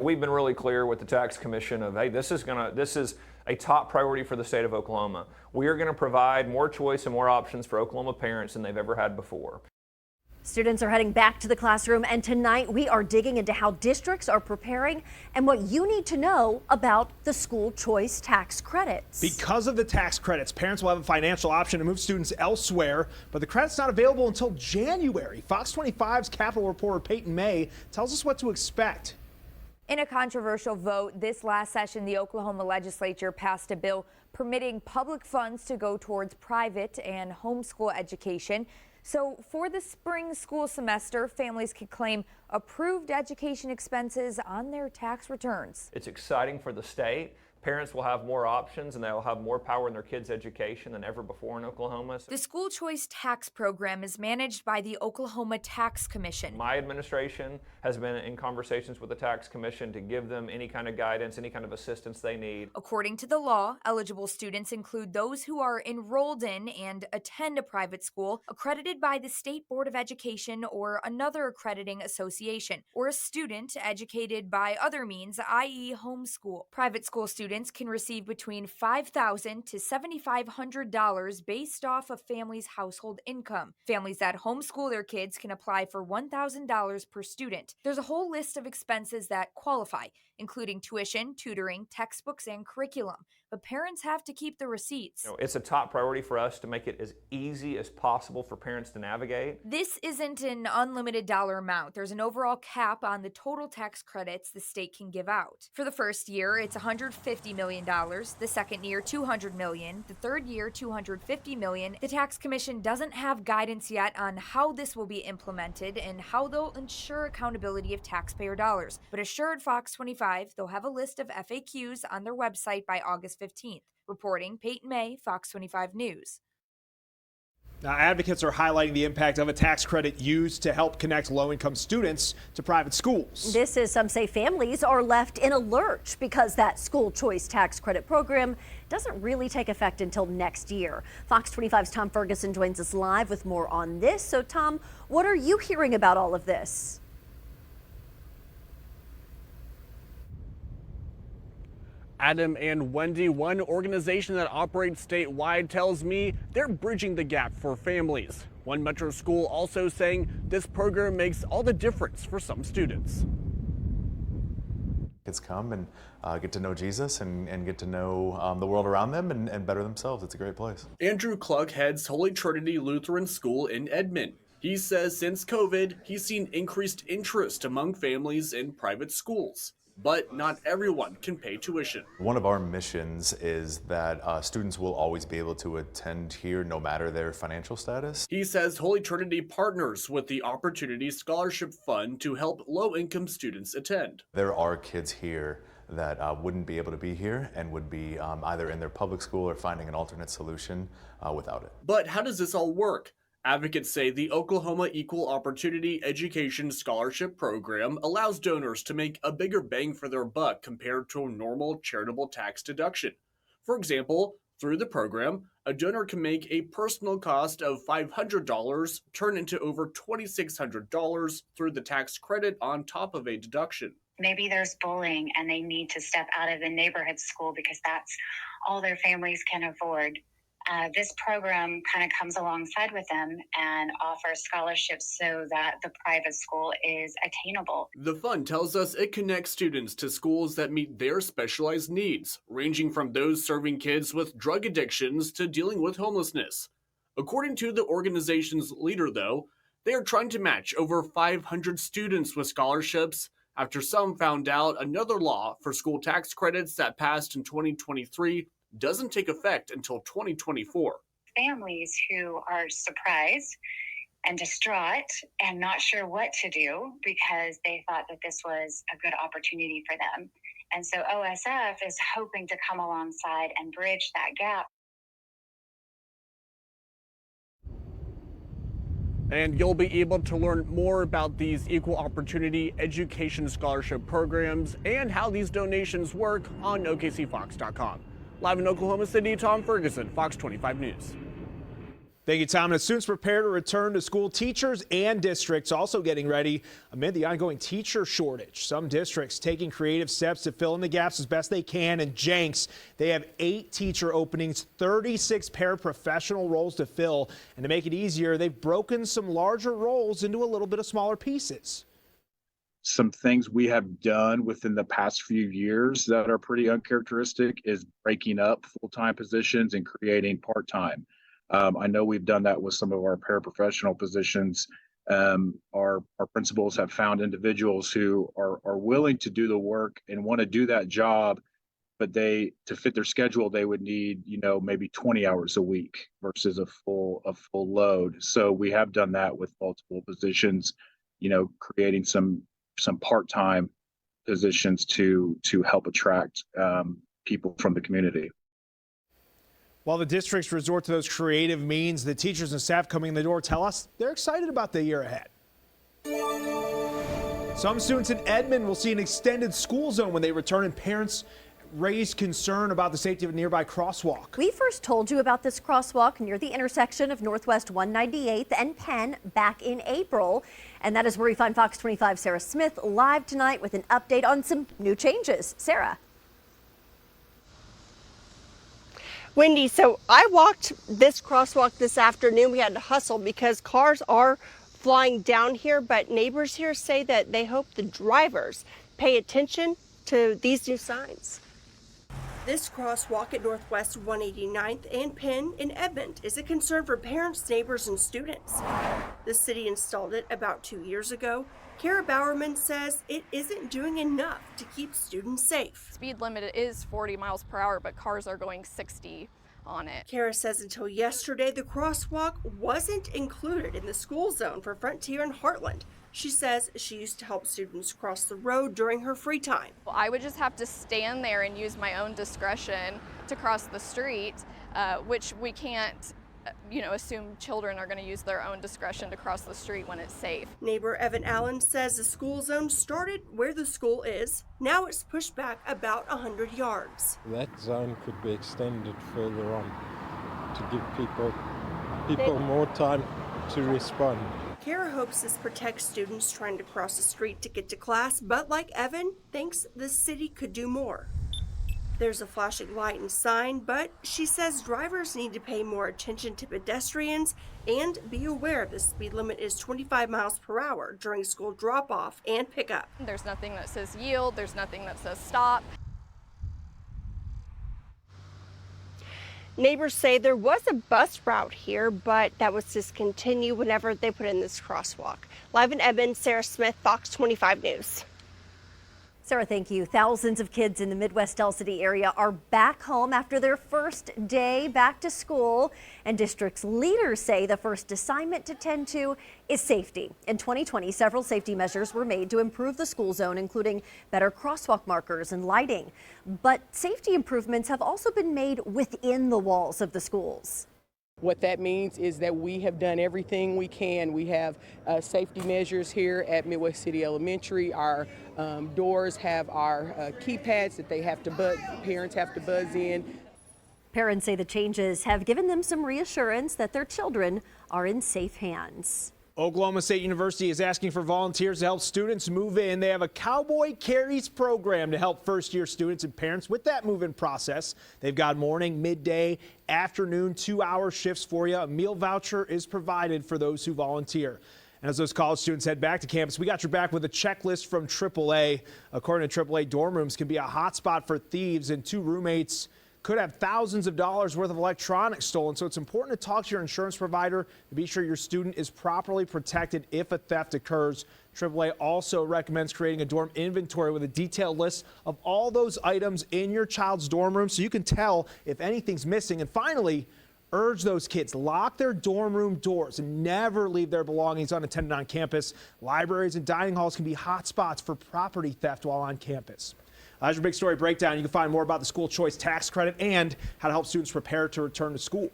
We've been really clear with the tax commission of, hey, this is a top priority for the state of Oklahoma. We are going to provide more choice and more options for Oklahoma parents than they've ever had before. Students are heading back to the classroom, and tonight we are digging into how districts are preparing and what you need to know about the school choice tax credits. Because of the tax credits, parents will have a financial option to move students elsewhere, but the credit's not available until January. Fox 25's Capitol reporter Peyton May tells us what to expect. In a controversial vote this last session, the Oklahoma legislature passed a bill permitting public funds to go towards private and homeschool education. So for the spring school semester, families could claim approved education expenses on their tax returns. It's exciting for the state. Parents will have more options and they'll have more power in their kids' education than ever before in Oklahoma. The school choice tax program is managed by the Oklahoma Tax Commission. My administration has been in conversations with the tax commission to give them any kind of guidance, any kind of assistance they need. According to the law, eligible students include those who are enrolled in and attend a private school accredited by the State Board of Education or another accrediting association, or a student educated by other means, i.e. homeschool. Private school students can receive between $5,000 to $7,500 based off a family's household income. Families that homeschool their kids can apply for $1,000 per student. There's a whole list of expenses that qualify, including tuition, tutoring, textbooks, and curriculum. But parents have to keep the receipts. It's a top priority for us to make it as easy as possible for parents to navigate. This isn't an unlimited dollar amount. There's an overall cap on the total tax credits the state can give out. For the first year, it's $150 million. The second year, $200 million. The third year, $250 million. The tax commission doesn't have guidance yet on how this will be implemented and how they'll ensure accountability of taxpayer dollars. But assured Fox 25, they'll have a list of FAQs on their website by August 15th. Reporting, Peyton May, Fox 25 News. Now, advocates are highlighting the impact of a tax credit used to help connect low-income students to private schools. This is some say families are left in a lurch because that school choice tax credit program doesn't really take effect until next year. Fox 25's Tom Ferguson joins us live with more on this. So, Tom, what are you hearing about all of this? Adam and Wendy, one organization that operates statewide, tells me they're bridging the gap for families. One metro school also saying this program makes all the difference for some students. Kids come and get to know Jesus and get to know the world around them and better themselves. It's a great place. Andrew Klug heads Holy Trinity Lutheran School in Edmond. He says since COVID, he's seen increased interest among families in private schools. But not everyone can pay tuition. One of our missions is that students will always be able to attend here no matter their financial status. He says Holy Trinity partners with the Opportunity Scholarship Fund to help low-income students attend. There are kids here that wouldn't be able to be here and would be either in their public school or finding an alternate solution without it. But how does this all work? Advocates say the Oklahoma Equal Opportunity Education Scholarship Program allows donors to make a bigger bang for their buck compared to a normal charitable tax deduction. For example, through the program, a donor can make a personal cost of $500 turn into over $2,600 through the tax credit on top of a deduction. Maybe there's bullying and they need to step out of the neighborhood school because that's all their families can afford. This program kind of comes alongside with them and offers scholarships so that the private school is attainable. The fund tells us it connects students to schools that meet their specialized needs, ranging from those serving kids with drug addictions to dealing with homelessness. According to the organization's leader, though, they are trying to match over 500 students with scholarships after some found out another law for school tax credits that passed in 2023 doesn't take effect until 2024. Families who are surprised and distraught and not sure what to do because they thought that this was a good opportunity for them. And so OSF is hoping to come alongside and bridge that gap. And you'll be able to learn more about these equal opportunity education scholarship programs and how these donations work on OKCFox.com. Live in Oklahoma City, Tom Ferguson, Fox 25 News. Thank you, Tom. As students prepare to return to school, teachers and districts also getting ready amid the ongoing teacher shortage. Some districts taking creative steps to fill in the gaps as best they can. In Jenks, they have 8 teacher openings, 36 paraprofessional roles to fill. And to make it easier, they've broken some larger roles into a little bit of smaller pieces. Some things we have done within the past few years that are pretty uncharacteristic is breaking up full-time positions and creating part-time. I know we've done that with some of our paraprofessional positions. Our principals have found individuals who are willing to do the work and want to do that job, but to fit their schedule, they would need, maybe 20 hours a week versus a full load. So we have done that with multiple positions, creating some part-time positions to help attract people from the community. While the districts resort to those creative means, the teachers and staff coming in the door tell us they're excited about the year ahead. Some students in Edmond will see an extended school zone when they return, and parents raised concern about the safety of a nearby crosswalk. We first told you about this crosswalk near the intersection of Northwest 198th and Penn back in April. And that is where we find Fox 25's Sarah Smith live tonight with an update on some new changes. Sarah. Wendy, so I walked this crosswalk this afternoon. We had to hustle because cars are flying down here, but neighbors here say that they hope the drivers pay attention to these new signs. This crosswalk at Northwest 189th and Penn in Edmond is a concern for parents, neighbors, and students. The city installed it about 2 years ago. Kara Bowerman says it isn't doing enough to keep students safe. Speed limit is 40 miles per hour, but cars are going 60 on it. Kara says until yesterday, the crosswalk wasn't included in the school zone for Frontier and Heartland. She says she used to help students cross the road during her free time. I would just have to stand there and use my own discretion to cross the street, which we can't assume children are going to use their own discretion to cross the street when it's safe. Neighbor Evan Allen says the school zone started where the school is. Now it's pushed back about 100 yards. That zone could be extended further on to give people more time to respond. Kara hopes this protects students trying to cross the street to get to class, but like Evan, thinks the city could do more. There's a flashing light and sign, but she says drivers need to pay more attention to pedestrians and be aware the speed limit is 25 miles per hour during school drop-off and pickup. There's nothing that says yield, there's nothing that says stop. Neighbors say there was a bus route here, but that was discontinued whenever they put in this crosswalk. Live in Edmond, Sarah Smith, Fox 25 News. Sarah, thank you. Thousands of kids in the Midwest Del City area are back home after their first day back to school. And district's leaders say the first assignment to tend to is safety. In 2020, several safety measures were made to improve the school zone, including better crosswalk markers and lighting. But safety improvements have also been made within the walls of the schools. What that means is that we have done everything we can. We have safety measures here at Midwest City Elementary. Our doors have our keypads that parents have to buzz in. Parents say the changes have given them some reassurance that their children are in safe hands. Oklahoma State University is asking for volunteers to help students move in. They have a Cowboy Carries program to help first-year students and parents with that move-in process. They've got morning, midday, afternoon, 2-hour shifts for you. A meal voucher is provided for those who volunteer. And as those college students head back to campus, we got your back with a checklist from AAA. According to AAA, dorm rooms can be a hotspot for thieves, and 2 roommates could have thousands of dollars worth of electronics stolen. So it's important to talk to your insurance provider to be sure your student is properly protected if a theft occurs. AAA also recommends creating a dorm inventory with a detailed list of all those items in your child's dorm room so you can tell if anything's missing. And finally, urge those kids, lock their dorm room doors and never leave their belongings unattended on campus. Libraries and dining halls can be hotspots for property theft while on campus. That's your big story breakdown. You can find more about the school choice tax credit and how to help students prepare to return to school.